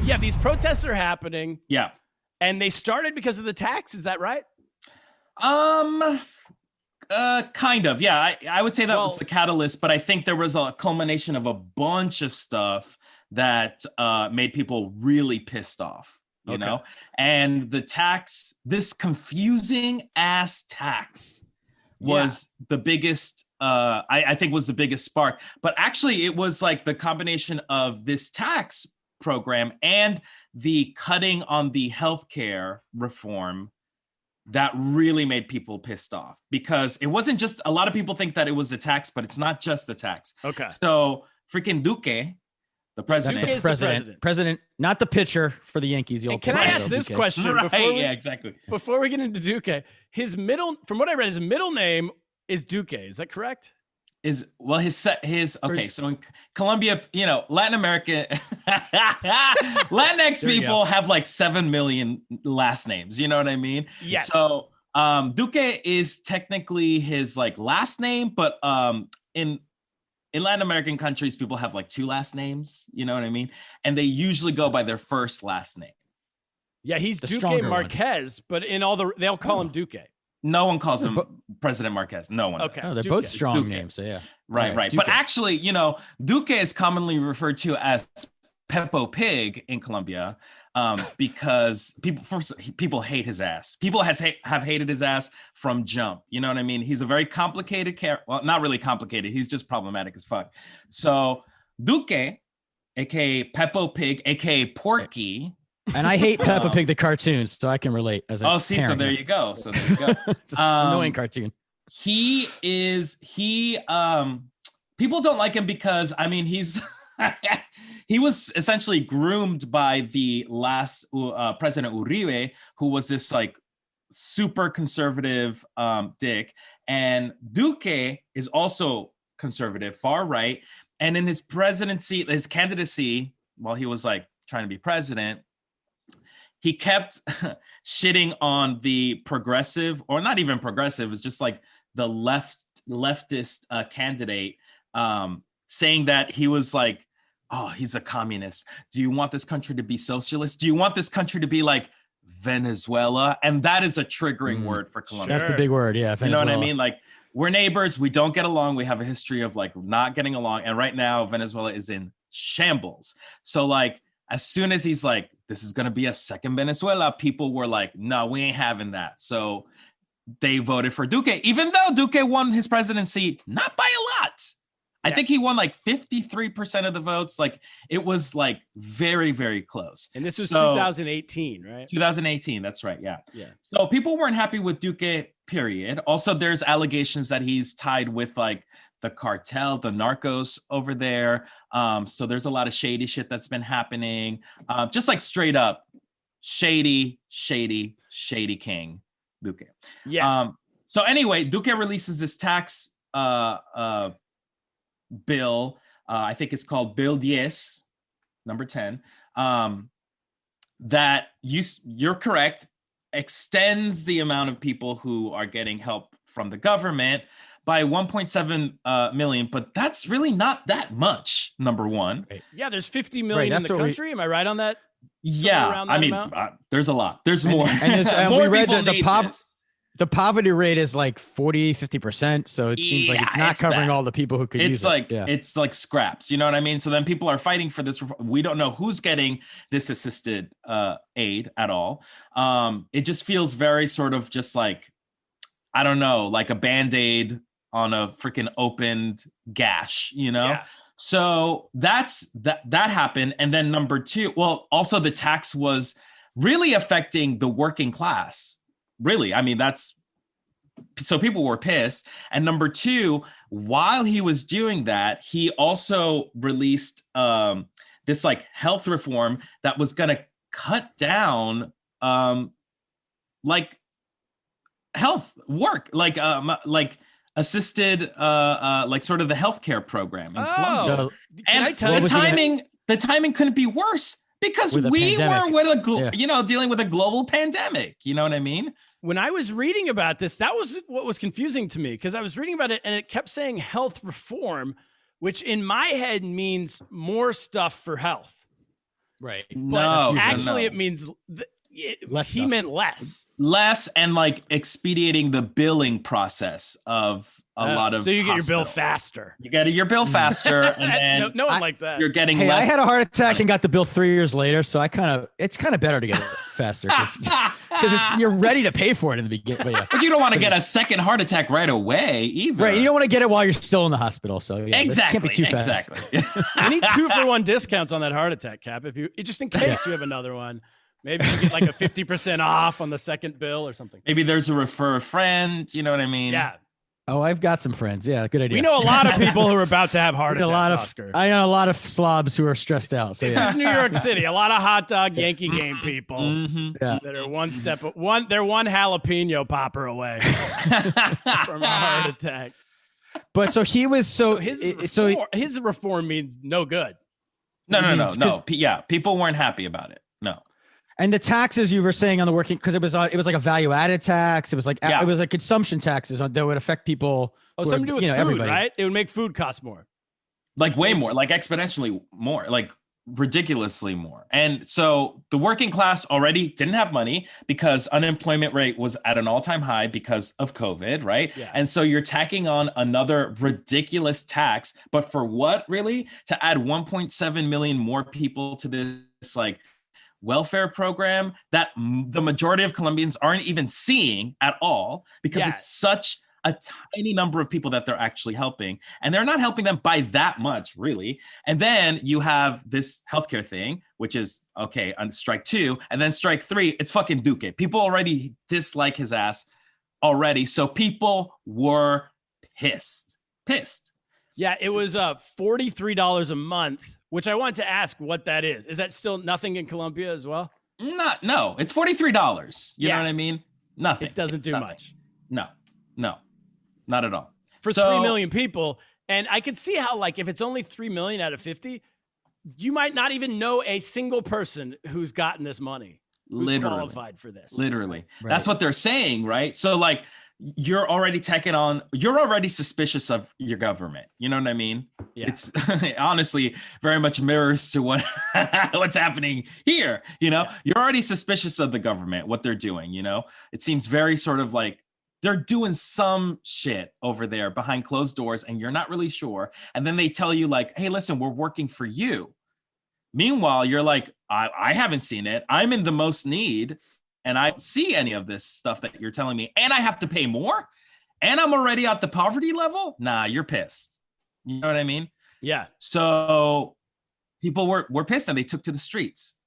yeah, these protests are happening. Yeah. And they started because of the tax. Is that right? Kind of. Yeah, I would say that was the catalyst, but I think there was a culmination of a bunch of stuff that made people really pissed off, you know? And the tax, this confusing ass tax was the biggest, I think was the biggest spark. But actually, it was like the combination of this tax program and the cutting on the healthcare reform that really made people pissed off, because it wasn't just, a lot of people think that it was the tax, but it's not just the tax. Okay. So freaking Duque, the president, Duque is the president, not the pitcher for the Yankees. The old can I ask this question? Right, yeah, exactly. Before we get into Duque, from what I read, his middle name is Duque. Is that correct? Okay, so in Colombia, you know, Latin America, Latinx people have like 7 million last names. You know what I mean? Yes. So Duque is technically his like last name, but in Latin American countries, people have like 2 last names. You know what I mean? And they usually go by their first last name. Yeah, he's Duque Marquez, but they'll call him Duque. No one calls him President Marquez. No one. Okay. Oh, they're both strong names. So yeah. Right. But actually, you know, Duque is commonly referred to as Peppo Pig in Colombia because people hate his ass. People have hated his ass from jump. You know what I mean? He's a very complicated character. Well, not really complicated. He's just problematic as fuck. So Duque, aka Peppo Pig, aka Porky. And I hate Peppa Pig the cartoon, so I can relate as a so parent. there you go. So there you go. It's an annoying cartoon. He people don't like him because, I mean, he was essentially groomed by the last President Uribe, who was this like super conservative dick. And Duque is also conservative, far right. And in his candidacy, while he was like trying to be president, he kept shitting on the progressive, or not even progressive, it's just like the leftist candidate, saying that he was like, oh, he's a communist. Do you want this country to be socialist? Do you want this country to be like Venezuela? And that is a triggering word for Colombia. That's the big word, yeah. Venezuela. You know what I mean? Like, we're neighbors, we don't get along, we have a history of like not getting along. And right now, Venezuela is in shambles. So like, as soon as he's like, this is going to be a second Venezuela, people were like, no, we ain't having that. So they voted for Duque, even though Duque won his presidency, not by a lot. I think he won like 53% of the votes. Like, it was like very, very close. And this was 2018, right? 2018. That's right. Yeah. Yeah. So people weren't happy with Duque, period. Also, there's allegations that he's tied with like the cartel, the narcos over there. So there's a lot of shady shit that's been happening. Just like straight up shady king Duque. Yeah. So anyway, Duque releases this tax bill. I think it's called Bill 10, number 10. That you're correct, extends the amount of people who are getting help from the government by 1.7 million, but that's really not that much, number one. Right. Yeah, there's 50 million in the country. Am I right on that? Yeah, I mean, there's a lot. There's more. And more we read people that the poverty rate is like 40-50%. So it seems like it's not covering all the people who could use it. It's like scraps. You know what I mean? So then people are fighting for this. We don't know who's getting this assisted aid at all. It just feels very sort of just like, I don't know, like a Band-Aid on a freaking opened gash, you know? Yeah. So that happened. And then number two, well, also the tax was really affecting the working class. Really, I mean, so people were pissed. And number two, while he was doing that, he also released this like health reform that was going to cut down like health work, like assisted like sort of the healthcare program in Colombia. And the timing couldn't be worse. Because we were with dealing with a global pandemic. You know what I mean? When I was reading about this, that was what was confusing to me, because I was reading about it and it kept saying health reform, which in my head means more stuff for health. Right. But No, actually, no. it means Less he stuff. meant less. Less and like expediting the billing process of a lot of so you get your bill hospitals. faster. You get your bill faster, and then no one likes that. you're getting Hey, less. I had a heart attack money. and got the bill 3 years later, so it's kind of better to get it faster because you're ready to pay for it in the beginning. But yeah, But you don't want to get a second heart attack right away either. right. You don't want to get it while you're still in the hospital. So yeah, Exactly. Can't be too fast. Exactly. I need 2-for-1 discounts on that heart attack, Cap. If you just in case you have another one, maybe you get like a 50% off on the second bill or something. Maybe there's a refer a friend. You know what I mean? Yeah. Oh, I've got some friends. Yeah, good idea. We know a lot of people who are about to have heart attacks, Oscar. I know a lot of slobs who are stressed out. So This yeah. is New York City. A lot of hot dog Yankee game people Yeah. that are they're one jalapeno popper away from a heart attack. But so he was His reform means no good. No. Yeah, people weren't happy about it. No. and the taxes you were saying on the working, because it was like a value added tax. It was like it was like consumption taxes that would affect people. Something to do with food, everybody. right? It would make food cost more. Like way more, like exponentially more, like ridiculously more. And so the working class already didn't have money because unemployment rate was at an all-time high because of COVID, right? Yeah. And so you're tacking on another ridiculous tax, but for what really? To add 1.7 million more people to this like welfare program that the majority of Colombians aren't even seeing at all because it's such a tiny number of people that they're actually helping, and they're not helping them by that much, really. And then you have this healthcare thing, which is okay on strike 2, and then strike 3, it's fucking Duque. People already dislike his ass already, so people were pissed. Yeah, it was $43 a month, which I want to ask what that is. Is that still nothing in Colombia as well? No, it's $43. You know what I mean? Nothing. It doesn't do much. No. Not at all. For 3 million people. And I could see how, like, if it's only 3 million out of 50, you might not even know a single person who's gotten this money, who's qualified for this. Literally. Right. That's what they're saying, right? So, like, you're already suspicious of your government. You know what I mean? Yeah. It's honestly very much mirrors to what's happening here. You know, You're already suspicious of the government, what they're doing. You know, it seems very sort of like they're doing some shit over there behind closed doors and you're not really sure. And then they tell you like, hey, listen, we're working for you. Meanwhile, you're like, I haven't seen it. I'm in the most need and I don't see any of this stuff that you're telling me. And I have to pay more. And I'm already at the poverty level. Nah, you're pissed. You know what I mean? Yeah. So people were pissed and they took to the streets.